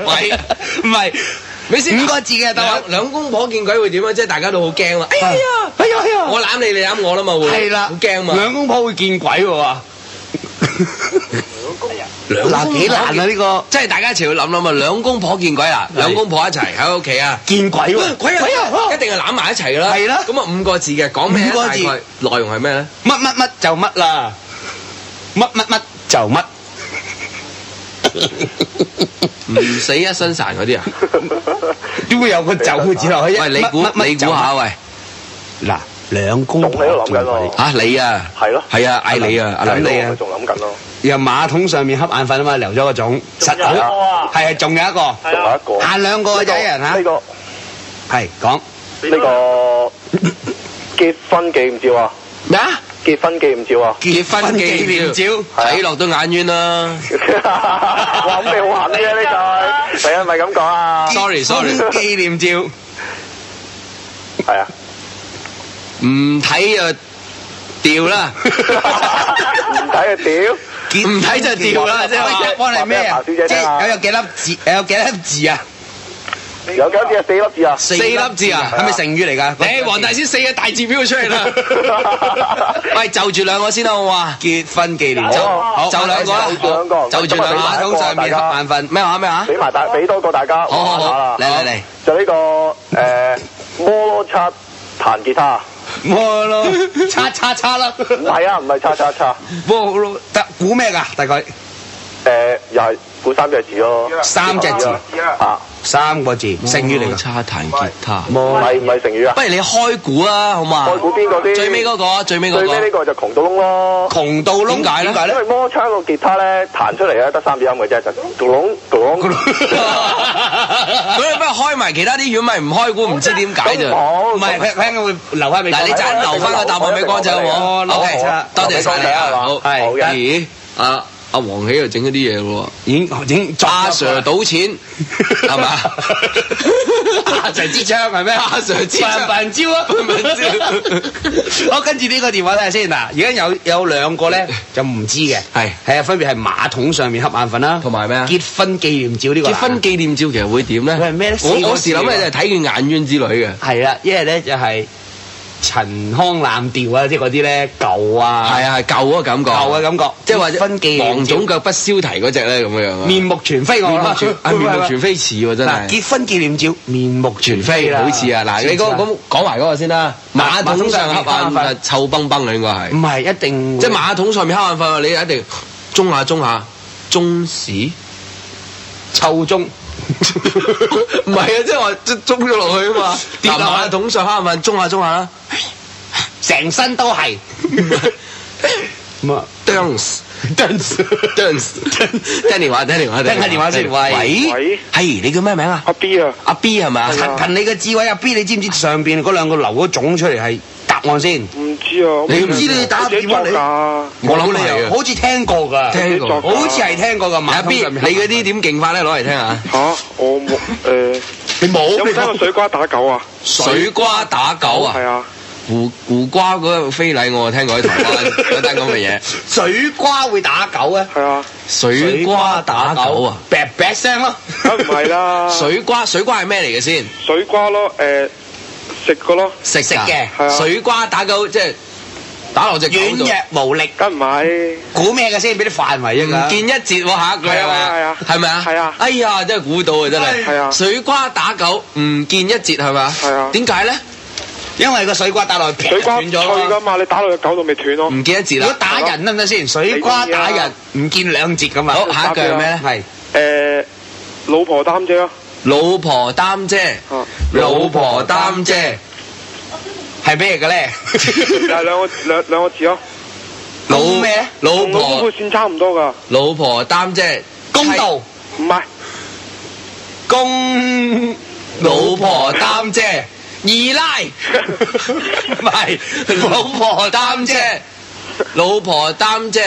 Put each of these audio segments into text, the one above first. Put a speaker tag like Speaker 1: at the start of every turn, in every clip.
Speaker 1: 鬼
Speaker 2: 唔係
Speaker 1: 你先
Speaker 2: 5個字嘅得啦。
Speaker 1: 兩公婆見鬼會點啊？即係大家都好驚啊！哎呀，我攬你，你攬我啦嘛會。
Speaker 2: 係啦，
Speaker 1: 好驚嘛。
Speaker 2: 兩公婆會見鬼喎。
Speaker 1: 兩
Speaker 2: 嗱幾難啊呢個，
Speaker 1: 即係大家一齊去諗諗啊！兩公婆見鬼啦，兩公婆一齊喺屋企啊，
Speaker 2: 見鬼喎！
Speaker 1: 鬼啊！一定係攬埋一齊㗎啦。
Speaker 2: 係啦
Speaker 1: 咁啊5個字嘅講咩？
Speaker 2: 5個字
Speaker 1: 大概內容係咩咧？
Speaker 2: 乜乜乜就乜啦，乜乜乜就乜。
Speaker 1: 唔死一身潺嗰啲啊？
Speaker 2: 點會有個就字落去？
Speaker 1: 喂，你估下喂？
Speaker 2: 嗱，兩公婆
Speaker 3: 仲喺度諗緊喎。
Speaker 1: 嚇你啊？
Speaker 3: 係咯。
Speaker 1: 係啊，嗌你啊，阿
Speaker 2: 諗你啊
Speaker 3: 我仲諗緊咯。
Speaker 2: 由馬桶上面瞌眼瞓啊嘛，留咗個種，實
Speaker 3: 仲有一個啊
Speaker 2: 係啊，仲有一個，
Speaker 3: 仲有一個。
Speaker 2: 限2個嘅仔人嚇
Speaker 3: 呢，個
Speaker 2: 係講
Speaker 3: 呢個結婚紀念照啊！
Speaker 1: 咩啊？
Speaker 3: 結婚紀念照啊！
Speaker 1: 結婚紀念照，睇落都眼冤啦。
Speaker 3: 哇！咁你好狠啫呢句，你係咪咁講啊？
Speaker 1: Sorry，
Speaker 2: 紀念照，
Speaker 3: 係啊，
Speaker 1: 唔睇就掉啦，
Speaker 3: 唔睇就屌。
Speaker 1: 唔睇就掉啦，即係話
Speaker 2: 幫你咩啊？
Speaker 3: 話俾阿小姐聽啊
Speaker 2: 即係有幾粒字？有幾粒字啊？
Speaker 3: 有幾粒字啊？4粒字啊！
Speaker 1: 4粒字啊？
Speaker 2: 係咪成語嚟㗎？
Speaker 1: 誒，黃大仙4個大字標出嚟啦。喂，就住兩個先啦，好嘛？
Speaker 2: 結婚紀念照，
Speaker 3: 好
Speaker 1: 就兩個啦，
Speaker 3: 兩個
Speaker 1: 就住兩個
Speaker 2: 馬桶上面瞌眼瞓，
Speaker 1: 咩話咩話？
Speaker 3: 俾多個大家。
Speaker 1: 好，嚟，
Speaker 3: 就呢個摩羅叉彈吉他。
Speaker 2: 摩咯，叉啦，
Speaker 3: 唔係啊，唔係叉。
Speaker 2: 摩咯，得估咩㗎？大概
Speaker 3: 又係估3隻字咯。
Speaker 2: 3隻字
Speaker 3: 啊
Speaker 2: ，3個字，成語嚟㗎。
Speaker 1: 叉彈吉他。
Speaker 3: 唔係成語啊。
Speaker 1: 不如你開估啊，好嘛？
Speaker 3: 開估邊個啲？
Speaker 1: 最尾嗰個，
Speaker 3: 最尾呢個就窮到窿咯。
Speaker 2: 窮到窿
Speaker 1: 點解咧？
Speaker 3: 因為摩叉個吉他咧彈出嚟咧得3字音嘅啫，就咕窿咕窿。
Speaker 1: 咁你不如開埋其他啲，如果咪唔開估，唔知點解啫。
Speaker 2: 唔係，佢應該會留翻俾。
Speaker 1: 嗱，你陣間留翻個答案俾光仔好冇？OK，多謝晒你啊，好。
Speaker 2: 係
Speaker 1: 咦，阿黃喜又整咗啲嘢喎，
Speaker 2: 已經
Speaker 1: 阿 Sir 賭錢係嘛？
Speaker 2: 阿 Sir 支槍係咩？
Speaker 1: 阿 Sir 支槍
Speaker 2: 笨招啊！好，跟住呢個電話睇下先嗱，而家有2個咧就唔知嘅，係啊，分別係馬桶上面瞌眼瞓啦，
Speaker 1: 同埋咩啊？
Speaker 2: 結婚紀念照呢個。
Speaker 1: 結婚紀念照其實會點咧？
Speaker 2: 佢係咩咧？
Speaker 1: 我時諗咧就係睇佢眼冤之類嘅。
Speaker 2: 係啦，一係咧就係陳腔濫調啊，即係嗰啲咧舊啊，
Speaker 1: 係啊，係舊嗰個感覺，即係話
Speaker 2: 婚紀念
Speaker 1: 黃種腳不消蹄嗰只咧咁樣啊。
Speaker 2: 面目全非，我
Speaker 1: 面目全非似喎真係。
Speaker 2: 結婚紀念照面目全非啦，
Speaker 1: 好似啊嗱，你咁講埋嗰個先啦。馬桶上瞌眼瞓，臭崩崩嘅應該係。
Speaker 2: 唔係一定，
Speaker 1: 即係馬桶上面瞌眼瞓，你一定中下，中屎
Speaker 2: 臭中。
Speaker 1: 唔係啊，即係話中咗落去啊嘛。跌落馬桶上瞌眼瞓，中下啦，
Speaker 2: 成身都係。
Speaker 1: dance，聽電話先。喂，係你叫咩名啊？
Speaker 3: 阿 B 啊，
Speaker 1: 阿 B 係咪啊？
Speaker 2: 憑你嘅智慧，阿 B 你知唔知上邊嗰2個留咗種出嚟係答案先？
Speaker 3: 唔知啊，
Speaker 2: 你唔知你打電話嚟？
Speaker 1: 我諗你
Speaker 2: 好似聽過㗎，好似係聽過㗎。
Speaker 1: 阿 B，你嗰啲點勁法咧？攞嚟聽下。
Speaker 3: 嚇，我冇
Speaker 2: 你冇？
Speaker 3: 有冇聽過水瓜打狗啊？
Speaker 1: 水瓜打狗啊？
Speaker 3: 係啊。
Speaker 1: 胡瓜嗰個非禮我聽過喺台灣嗰單咁嘅嘢。
Speaker 2: 水瓜會打狗啊？
Speaker 3: 係啊。
Speaker 1: 水瓜打狗啊？
Speaker 2: 噥噥聲咯。
Speaker 3: 梗唔係啦。
Speaker 1: 水瓜係咩嚟嘅先？
Speaker 3: 水瓜咯，食個咯。
Speaker 1: 食嘅。
Speaker 3: 係啊。
Speaker 1: 水瓜打狗即係打落隻狗度。
Speaker 2: 軟弱無力。
Speaker 3: 梗唔係。
Speaker 2: 估咩嘅先？俾啲範圍啊！
Speaker 1: 唔見一節喎，下一句係嘛？係咪啊？
Speaker 3: 係啊。
Speaker 1: 哎呀，真係估到啊！真係。
Speaker 3: 係啊。
Speaker 1: 水瓜打狗唔見一節係嘛？
Speaker 3: 係啊。
Speaker 1: 點解咧？
Speaker 2: 因為個水瓜打落去
Speaker 3: 水瓜
Speaker 2: 斷咗
Speaker 3: 脆㗎嘛，你打落去狗度咪斷咯。
Speaker 1: 唔見一節啦。
Speaker 2: 如果打人得唔得先？水瓜打人唔見2節㗎嘛。
Speaker 1: 好，下一句係咩咧？
Speaker 3: 係老婆擔遮咯。
Speaker 1: 老婆擔遮。老婆擔遮
Speaker 2: 係咩嘅咧？
Speaker 3: 就係兩個字咯。
Speaker 2: 老咩咧？
Speaker 1: 老
Speaker 3: 同公
Speaker 1: 婆
Speaker 3: 判線差唔多㗎。
Speaker 1: 老婆擔遮
Speaker 2: 公道
Speaker 3: 唔係。
Speaker 2: 公
Speaker 1: 老婆擔遮。二奶唔係老婆擔遮，老婆擔遮，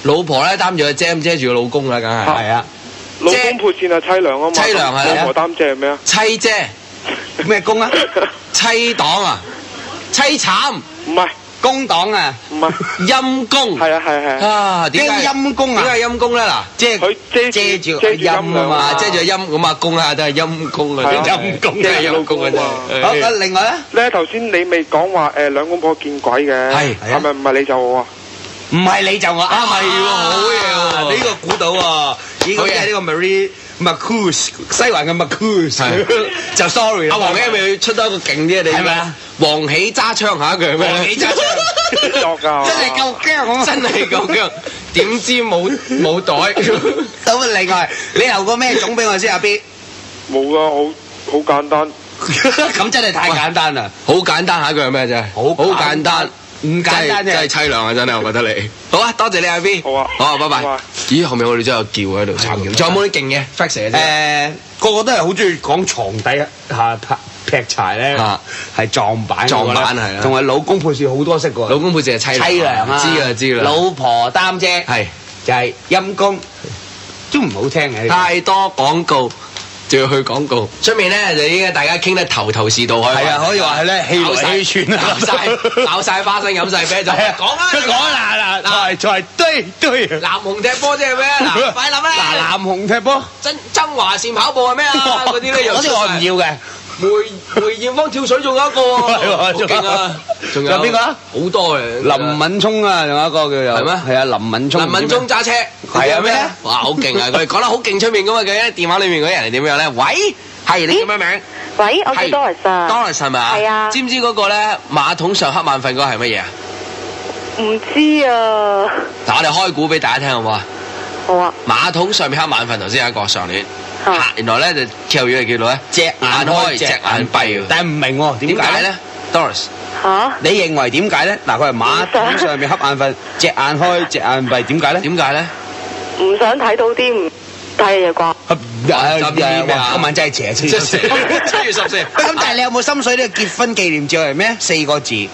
Speaker 1: 老婆咧擔住個遮遮住個老公啦，梗係
Speaker 2: 係啊。
Speaker 3: 老公判線係凄涼啊嘛。
Speaker 1: 凄涼係啊。
Speaker 3: 老婆擔遮係咩啊？
Speaker 1: 妻遮
Speaker 2: 咩工啊？
Speaker 1: 妻黨啊，凄慘
Speaker 3: 唔係。
Speaker 2: 工黨啊，
Speaker 3: 唔係，
Speaker 1: 陰公
Speaker 3: 係啊，
Speaker 1: 啊？點解
Speaker 2: 陰公啊？
Speaker 1: 點解陰公咧？嗱，
Speaker 2: 即係
Speaker 3: 佢
Speaker 2: 遮住個陰啊嘛，
Speaker 1: 遮住陰咁啊，公啊都係陰公啊，陰公都係陰公嘅啫。
Speaker 2: 好，另外咧，
Speaker 3: 頭先你未講話兩公婆見鬼嘅，
Speaker 1: 係
Speaker 3: 係咪唔係你就我啊？
Speaker 2: 唔係你就我
Speaker 1: 係喎，好嘢喎，
Speaker 2: 呢個估到喎，呢個係呢個 Marie Marcus 西環嘅 Marcus， 就 sorry 啦。
Speaker 1: 阿黃喜咪要出多一個勁啲嘅，你
Speaker 2: 係咪啊？
Speaker 1: 黃喜揸槍下一句係咩？
Speaker 2: 黃喜揸槍
Speaker 3: 作㗎，
Speaker 2: 真係夠驚啊！
Speaker 1: 真係夠姜，點知冇袋？
Speaker 2: 咁啊，另外你留個咩種俾我先，阿 B？
Speaker 3: 冇啊，好簡單。
Speaker 2: 咁真係太簡單啦！
Speaker 1: 好簡單下一句係咩啫？好簡單。
Speaker 2: 唔簡單啫，
Speaker 1: 真係凄涼啊！真係，我覺得你好啊，多謝你阿 B。
Speaker 3: 好啊，
Speaker 1: 好啊，拜拜
Speaker 3: 好啊。
Speaker 1: 咦，後面我哋真係有叫喺度撐橋，仲有冇啲勁嘅 fact 嘅？
Speaker 2: 個個都係好中意講床底下劈柴咧，係撞板
Speaker 1: 係啊，
Speaker 2: 同埋老公配視好多色喎。
Speaker 1: 老公配視係
Speaker 2: 凄涼啊，
Speaker 1: 知啦。
Speaker 2: 老婆擔遮
Speaker 1: 係
Speaker 2: 就係陰公，都唔好聽嘅。
Speaker 1: 太多廣告。就要去廣告，出面咧就已經大家傾得頭是道，可以
Speaker 2: 可以話係咧氣來氣喘啊，
Speaker 1: 咬晒花生飲晒啤酒，講啦，
Speaker 2: 才對，
Speaker 1: 南紅踢波即係咩？嗱，快諗啦！
Speaker 2: 嗱，南紅踢波，
Speaker 1: 曾華倩跑步係咩啊？嗰啲咧又
Speaker 2: 嗰啲我唔要嘅。
Speaker 1: 梅艷芳跳水仲有一個喎，好勁啊！仲有邊個啊？好多嘅，
Speaker 2: 林敏聰啊，仲有一個叫做係咩？係啊，林敏聰揸
Speaker 1: 車
Speaker 2: 係啊咩？
Speaker 1: 哇，好勁啊！佢哋講得好勁出面噶嘛，究竟電話裏面嗰啲人係點樣咧？喂，係你叫咩名？
Speaker 4: 喂，我叫 Doris 啊。
Speaker 1: Doris 係咪啊？係啊。知唔知嗰個咧馬桶上瞌眼瞓嗰個係乜嘢啊？
Speaker 4: 唔知啊。
Speaker 1: 嗱，我哋開估俾大家聽好唔好啊？
Speaker 4: 好啊。馬
Speaker 1: 桶上面瞌眼瞓，頭先有一個上聯。原來咧就跳語係叫做咧隻眼開隻眼閉，
Speaker 2: 但係唔明喎點解咧
Speaker 1: ？Doris
Speaker 4: 嚇，
Speaker 2: 你認為點解咧？嗱，佢係馬桶上面瞌眼瞓，隻眼開隻眼閉，點解咧？
Speaker 1: 點解咧？
Speaker 4: 唔想睇到啲唔睇嘅嘢啩？
Speaker 2: 今晚真係邪7月14。咁但係你有冇心水呢個結婚紀念照係咩？4個字。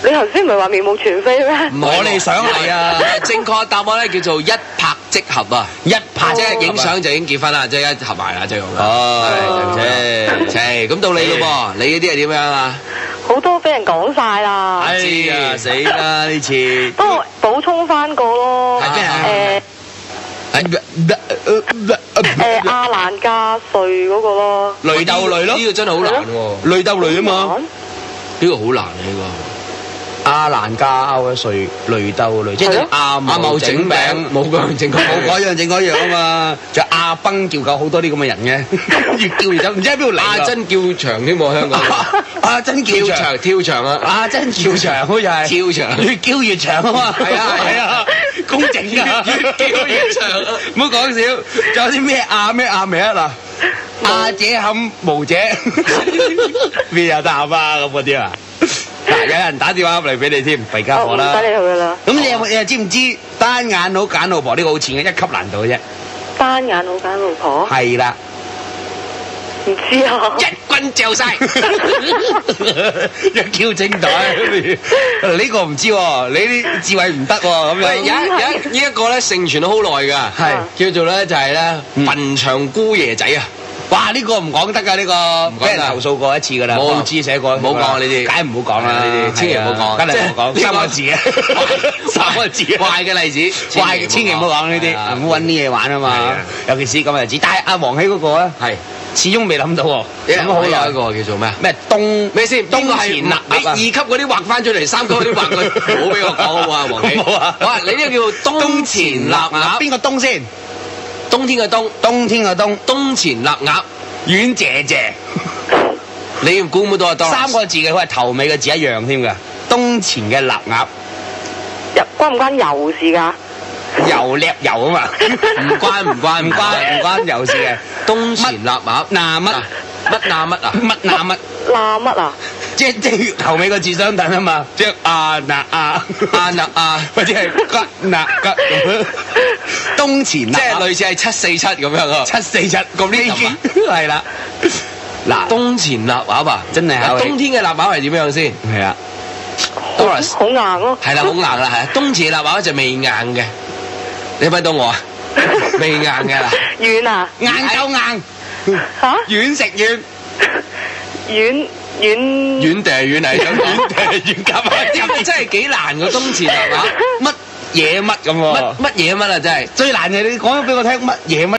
Speaker 4: 你頭先唔係話面目全非咩？
Speaker 2: 我哋想嚟啊！
Speaker 1: 正確答案咧叫做一拍即合啊！
Speaker 2: 一拍
Speaker 1: 即係影相就已經結婚啦，即係一合埋啦，即係咁啦。
Speaker 2: 哦，
Speaker 1: 咁到你咯噃，你嗰啲係點樣啊？
Speaker 4: 好多俾人講晒啦。
Speaker 2: 哎呀，死啦呢次！
Speaker 4: 不過補充翻個咯。
Speaker 1: 係咩
Speaker 4: 亞蘭加瑞嗰個咯。
Speaker 2: 雷鬥雷咯，
Speaker 1: 呢個真係好難喎。
Speaker 2: 雷鬥雷啊嘛，
Speaker 1: 呢個好難啊呢個。
Speaker 2: 亞蘭加歐嘅瑞雷鬥雷，即係阿茂整餅，
Speaker 1: 冇嗰樣整嗰樣
Speaker 2: 啊嘛，仲有阿崩叫夠好多啲咁嘅人嘅，越叫越走，唔知喺邊度嚟。
Speaker 1: 阿珍叫長添喎香港。
Speaker 2: 阿珍叫長
Speaker 1: 跳牆啊！
Speaker 2: 阿珍叫長好似係
Speaker 1: 跳牆，
Speaker 2: 越叫越長啊嘛。係啊，工整㗎，
Speaker 1: 越叫越長啊！
Speaker 2: 唔好講笑，仲有啲咩亞未啊嗱？阿姐冚無姐，邊有得冚啊咁嗰啲啊？嗱，有人打電話入嚟俾你添，弊家伙啦。
Speaker 4: 唔使理佢啦。
Speaker 2: 咁你又知唔知單眼佬揀老婆呢個好淺嘅，一級難度嘅啫。
Speaker 4: 單眼佬揀老婆？
Speaker 2: 係啦。
Speaker 4: 唔知啊。
Speaker 1: 一棍掉晒，
Speaker 2: 一翹正袋。呢個唔知喎，你啲智慧唔得喎咁樣。
Speaker 1: 有一個咧盛傳咗好耐㗎，係叫做咧就係咧墳場姑爺仔啊！
Speaker 2: 哇！呢個唔講得㗎，呢個俾人投訴過一次㗎啦，報紙寫過，
Speaker 1: 唔好講呢啲，
Speaker 2: 梗係唔好講啦呢啲，
Speaker 1: 千祈唔好講，
Speaker 2: 梗係唔好講，3個字啊，3個字，
Speaker 1: 壞嘅例子，
Speaker 2: 壞嘅千祈唔好講呢啲，唔好揾啲嘢玩啊嘛，尤其是咁嘅日子。但係阿黃喜嗰個咧，係始終未諗到喎，
Speaker 1: 咁好有一個叫做咩？
Speaker 2: 咩東
Speaker 1: 咩先？東前立你2級嗰啲畫翻出嚟，3級嗰啲畫佢，唔好俾我講好啊，黃喜。好啊，哇！你呢個叫東前立鴨，
Speaker 2: 邊個東先？
Speaker 1: 冬天嘅冬，
Speaker 2: 冬天嘅冬，
Speaker 1: 東前立鴨。
Speaker 2: 軟姐姐，
Speaker 1: 你估唔估到啊
Speaker 2: ？3個字嘅，佢係頭尾嘅字一樣添㗎。冬前嘅臘鴨，
Speaker 4: 關唔關油事㗎？
Speaker 2: 油叻油啊嘛，
Speaker 1: 唔關
Speaker 2: 油事嘅。
Speaker 1: 冬前臘鴨，
Speaker 2: 嗱乜
Speaker 1: 嗱乜啊？
Speaker 4: 嗱乜啊？
Speaker 2: 即係頭尾個字相等啊嘛，即係或者係吉咁樣。冬前
Speaker 1: 即係類似係747咁樣啊
Speaker 2: ，747咁呢啲係啦。嗱，
Speaker 1: 冬前臘鴨啊，
Speaker 2: 真係
Speaker 1: 冬天嘅臘鴨係點樣先？
Speaker 2: 係啊
Speaker 1: ，Doris
Speaker 4: 好硬咯。
Speaker 1: 係啦，好硬啦，係啊。冬前臘鴨就未硬嘅，你咪到我啊？未硬嘅啦。
Speaker 4: 軟啊？
Speaker 2: 硬夠硬。
Speaker 4: 嚇？
Speaker 2: 軟食軟。
Speaker 4: 軟遠
Speaker 1: 遠定係遠嚟想講？
Speaker 2: 遠夾埋
Speaker 1: 因為真係幾難個東詞係嘛？
Speaker 2: 乜嘢乜咁喎？
Speaker 1: 乜嘢乜啊真係？
Speaker 2: 最難嘅你講咗俾我聽乜嘢乜？